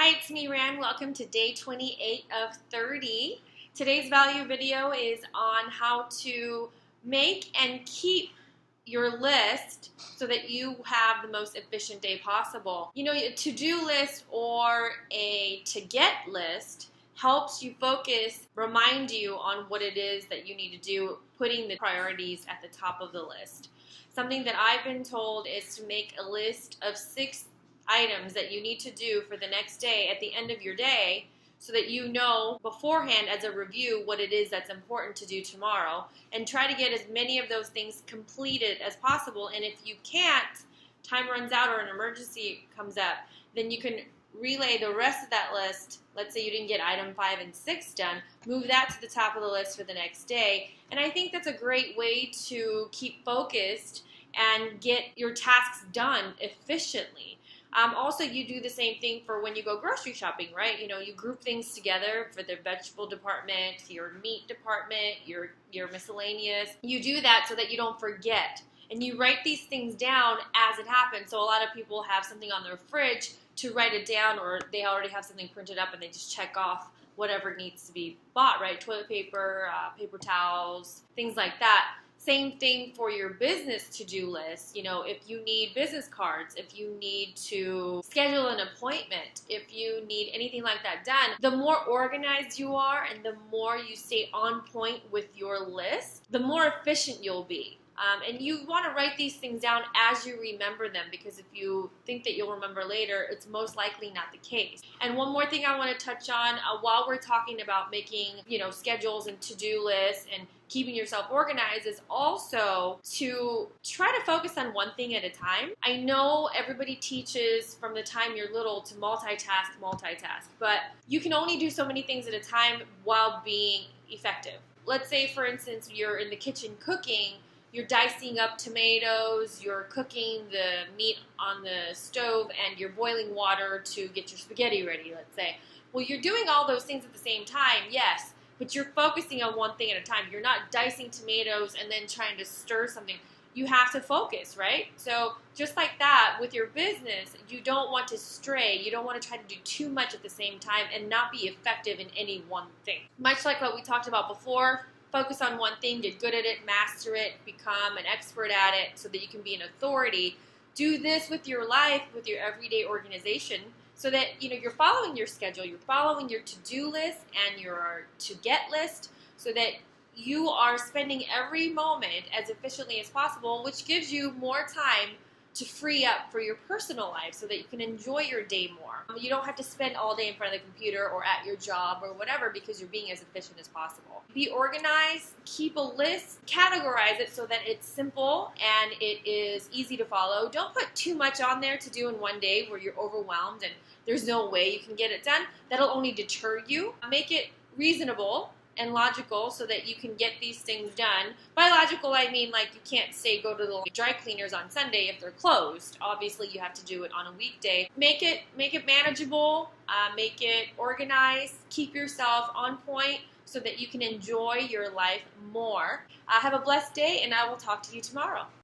Hi, it's me, Rand. Welcome to day 28 of 30. Today's value video is on how to make and keep your list so that you have the most efficient day possible. You know, a to-do list or a to-get list helps you focus, remind you on what it is that you need to do, putting the priorities at the top of the list. Something that I've been told is to make a list of 6 items that you need to do for the next day at the end of your day so that you know beforehand as a review what it is that's important to do tomorrow, and try to get as many of those things completed as possible. And if you can't, time runs out or an emergency comes up, then you can relay the rest of that list. Let's say you didn't get item 5 and 6 done, move that to the top of the list for the next day. And I think that's a great way to keep focused and get your tasks done efficiently. Also, you do the same thing for when you go grocery shopping, right? You know, you group things together for the vegetable department, your meat department, your miscellaneous. You do that so that you don't forget. And you write these things down as it happens. So a lot of people have something on their fridge to write it down, or they already have something printed up and they just check off whatever needs to be bought, right? Toilet paper, paper towels, things like that. Same thing for your business to-do list. You know, if you need business cards, if you need to schedule an appointment, if you need anything like that done, the more organized you are and the more you stay on point with your list, the more efficient you'll be. And you want to write these things down as you remember them, because if you think that you'll remember later, it's most likely not the case. And one more thing I want to touch on while we're talking about making, schedules and to-do lists and keeping yourself organized is also to try to focus on one thing at a time. I know everybody teaches from the time you're little to multitask, but you can only do so many things at a time while being effective. Let's say, for instance, you're in the kitchen cooking. You're dicing up tomatoes, you're cooking the meat on the stove, and you're boiling water to get your spaghetti ready, let's say. Well, you're doing all those things at the same time, yes, but you're focusing on one thing at a time. You're not dicing tomatoes and then trying to stir something. You have to focus, right? So just like that, with your business, you don't want to stray. You don't want to try to do too much at the same time and not be effective in any one thing. Much like what we talked about before, focus on one thing, get good at it, master it, become an expert at it so that you can be an authority. Do this with your life, with your everyday organization, so that you're following your schedule, you're following your to-do list and your to-get list, so that you are spending every moment as efficiently as possible, which gives you more time to free up for your personal life so that you can enjoy your day more. You don't have to spend all day in front of the computer or at your job or whatever because you're being as efficient as possible. Be organized, keep a list, categorize it so that it's simple and it is easy to follow. Don't put too much on there to do in one day where you're overwhelmed and there's no way you can get it done. That'll only deter you. Make it reasonable and logical so that you can get these things done. By logical, I mean like you can't say go to the dry cleaners on Sunday if they're closed. Obviously, you have to do it on a weekday. Make it manageable, make it organized, keep yourself on point so that you can enjoy your life more. Have a blessed day, and I will talk to you tomorrow.